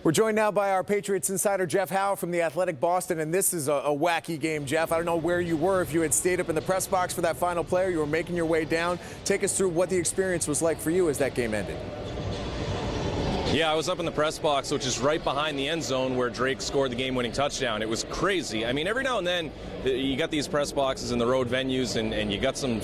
We're joined now by our Patriots insider, Jeff Howe from The Athletic Boston, and this is a wacky game, Jeff. I don't know where you were, if you had stayed up in the press box for that final play or you were making your way down. Take us through what the experience was like for you as that game ended. Yeah, I was up in the press box, which is right behind the end zone where Drake scored the game-winning touchdown. It was crazy. I mean, every now and then, you got these press boxes in the road venues, and you got some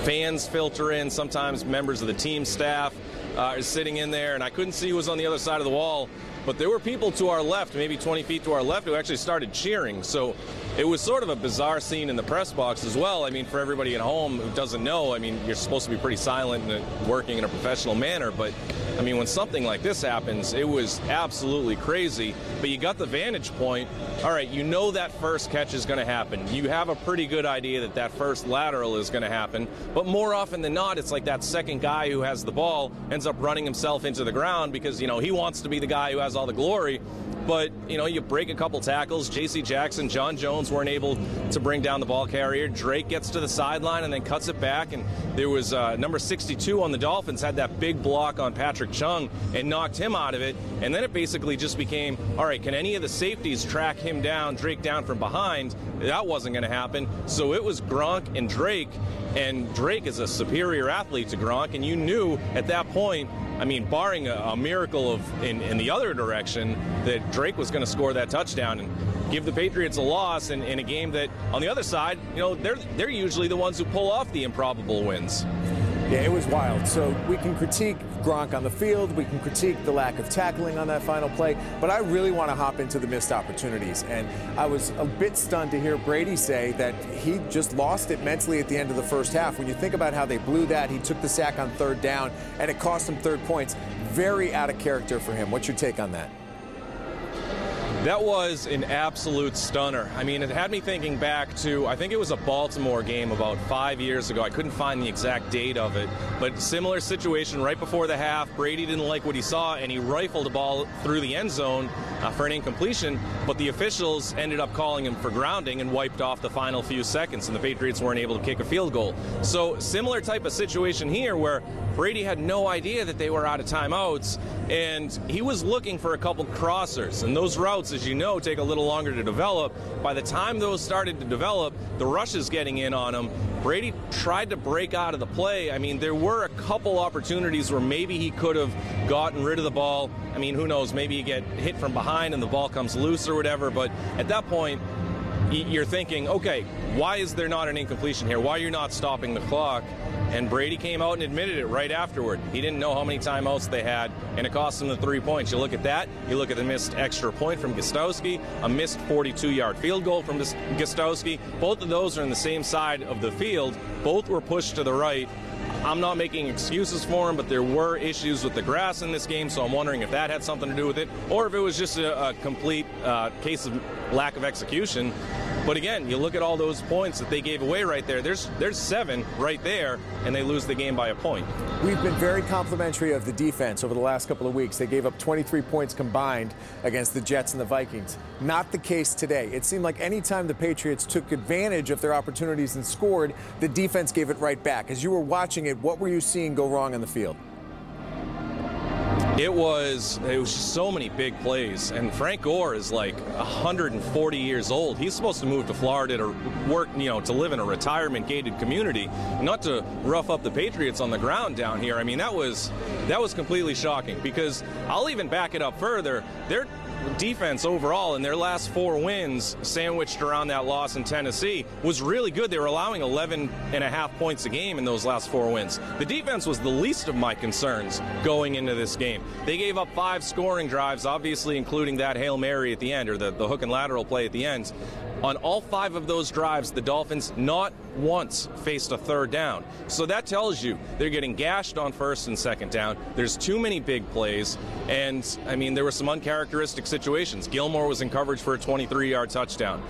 fans filter in, sometimes members of the team staff are sitting in there, and I couldn't see who was on the other side of the wall. But there were people to our left, maybe 20 feet to our left, who actually started cheering. So it was sort of a bizarre scene in the press box as well. I mean, for everybody at home who doesn't know, I mean, you're supposed to be pretty silent and working in a professional manner. But, I mean, when something like this happens, it was absolutely crazy. But you got the vantage point. All right, you know that first catch is going to happen. You have a pretty good idea that that first lateral is going to happen. But more often than not, it's like that second guy who has the ball ends up running himself into the ground because, you know, he wants to be the guy who has all the glory. But, you know, you break a couple tackles. J.C. Jackson, John Jones weren't able to bring down the ball carrier. Drake gets to the sideline and then cuts it back. And there was number 62 on the Dolphins had that big block on Patrick Chung and knocked him out of it. And then it basically just became, all right, can any of the safeties track him down, Drake down from behind? That wasn't going to happen. So it was Gronk and Drake. And Drake is a superior athlete to Gronk. And you knew at that point, I mean, barring a miracle in the other direction, that Drake was going to score that touchdown and give the Patriots a loss in a game that, on the other side, you know, they're usually the ones who pull off the improbable wins. Yeah, it was wild. So we can critique Gronk on the field, we can critique the lack of tackling on that final play, but I really want to hop into the missed opportunities. And I was a bit stunned to hear Brady say that he just lost it mentally at the end of the first half. When you think about how they blew that, he took the sack on third down, and it cost him 3 points. Very out of character for him. What's your take on that? That was an absolute stunner. I mean, it had me thinking back to, I think it was a Baltimore game about 5 years ago. I couldn't find the exact date of it, but similar situation right before the half. Brady didn't like what he saw, and he rifled a ball through the end zone for an incompletion, but the officials ended up calling him for grounding and wiped off the final few seconds, and the Patriots weren't able to kick a field goal. So similar type of situation here where Brady had no idea that they were out of timeouts, and he was looking for a couple crossers, and those routes, as you know, take a little longer to develop. By the time those started to develop, the rush is getting in on him. Brady tried to break out of the play. I mean, there were a couple opportunities where maybe he could have gotten rid of the ball. I mean, who knows, maybe you get hit from behind and the ball comes loose or whatever, but at that point, you're thinking, okay, why is there not an incompletion here? Why are you not stopping the clock? And Brady came out and admitted it right afterward. He didn't know how many timeouts they had, and it cost him the 3 points. You look at that, you look at the missed extra point from Gostowski, a missed 42-yard field goal from Gostowski. Both of those are in the same side of the field. Both were pushed to the right. I'm not making excuses for him, but there were issues with the grass in this game, so I'm wondering if that had something to do with it, or if it was just a complete case of lack of execution. But again, you look at all those points that they gave away right there. There's 7 right there, and they lose the game by a point. We've been very complimentary of the defense over the last couple of weeks. They gave up 23 points combined against the Jets and the Vikings. Not the case today. It seemed like any time the Patriots took advantage of their opportunities and scored, the defense gave it right back. As you were watching it, what were you seeing go wrong on the field? It was just so many big plays, and Frank Gore is like 140 years old. He's supposed to move to Florida to work, you know, to live in a retirement gated community, not to rough up the Patriots on the ground down here. I mean, that was completely shocking, because I'll even back it up further. Their defense overall in their last 4 wins, sandwiched around that loss in Tennessee, was really good. They were allowing 11.5 points a game in those last 4 wins. The defense was the least of my concerns going into this game. They gave up 5 scoring drives, obviously including that Hail Mary at the end, or the hook and lateral play at the end. On all 5 of those drives, the Dolphins not once faced a third down. So that tells you they're getting gashed on first and second down. There's too many big plays. And, I mean, there were some uncharacteristic situations. Gilmore was in coverage for a 23-yard touchdown.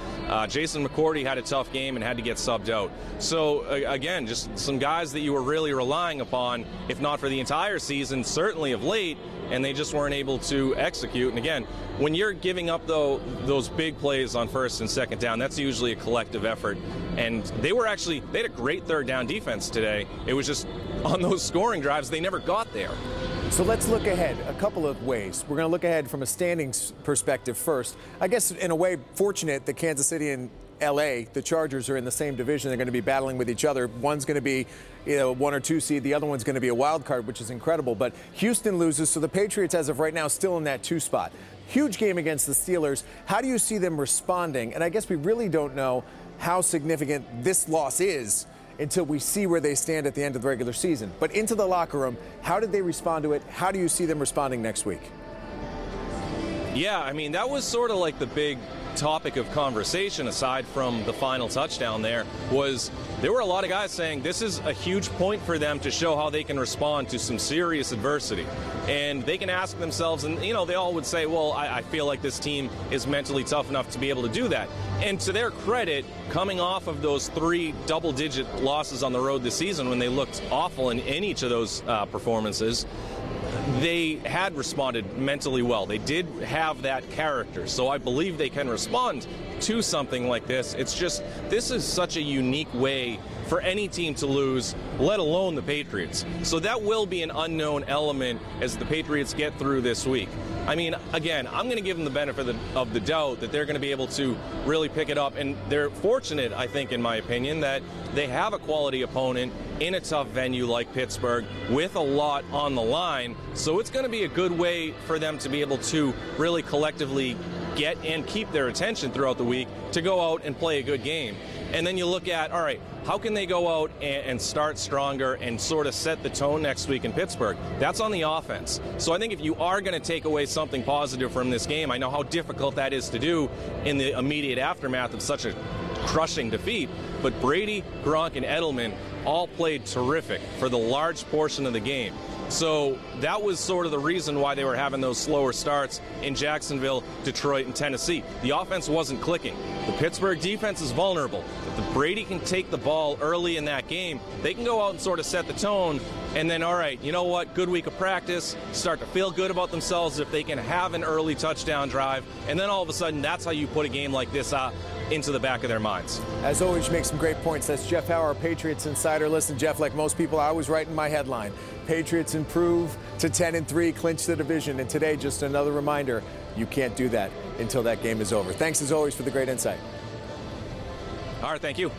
Jason McCourty had a tough game and had to get subbed out. So, again, just some guys that you were really relying upon, if not for the entire season, certainly of late, and they just weren't able to execute. And again, when you're giving up those big plays on first and second down, that's usually a collective effort. And they had a great third down defense today. It was just on those scoring drives, they never got there. So let's look ahead a couple of ways. We're going to look ahead from a standings perspective first. I guess in a way fortunate that Kansas City and LA, the Chargers, are in the same division. They're going to be battling with each other. One's going to be 1 or 2 seed. The other one's going to be a wild card, which is incredible. But Houston loses, so the Patriots, as of right now, still in that 2 spot. Huge game against the Steelers. How do you see them responding? And I guess we really don't know how significant this loss is until we see where they stand at the end of the regular season. But into the locker room, how did they respond to it? How do you see them responding next week? Yeah, I mean, that was sort of like the big topic of conversation, aside from the final touchdown there were a lot of guys saying this is a huge point for them to show how they can respond to some serious adversity. And they can ask themselves, and, they all would say, well, I feel like this team is mentally tough enough to be able to do that. And to their credit, coming off of those 3 double-digit losses on the road this season when they looked awful in each of those performances, they had responded mentally well. They did have that character, so I believe they can respond to something like this. It's just, this is such a unique way for any team to lose, let alone the Patriots. So that will be an unknown element as the Patriots get through this week. I mean, again, I'm going to give them the benefit of the doubt that they're going to be able to really pick it up. And they're fortunate, I think, in my opinion, that they have a quality opponent in a tough venue like Pittsburgh with a lot on the line. So it's going to be a good way for them to be able to really collectively get and keep their attention throughout the week to go out and play a good game. And then you look at, all right, how can they go out and start stronger and sort of set the tone next week in Pittsburgh? That's on the offense. So I think if you are going to take away something positive from this game, I know how difficult that is to do in the immediate aftermath of such a crushing defeat, but Brady, Gronk, and Edelman all played terrific for the large portion of the game. So that was sort of the reason why they were having those slower starts in Jacksonville, Detroit, and Tennessee. The offense wasn't clicking. The Pittsburgh defense is vulnerable. If the Brady can take the ball early in that game, they can go out and sort of set the tone, and then, all right, you know what, good week of practice, start to feel good about themselves if they can have an early touchdown drive, and then all of a sudden, that's how you put a game like this into the back of their minds. As always, you make some great points. That's Jeff Howe, our Patriots insider. Listen, Jeff, like most people, I was writing my headline. Patriots improve to 10-3, clinch the division. And today, just another reminder, you can't do that until that game is over. Thanks, as always, for the great insight. All right, thank you.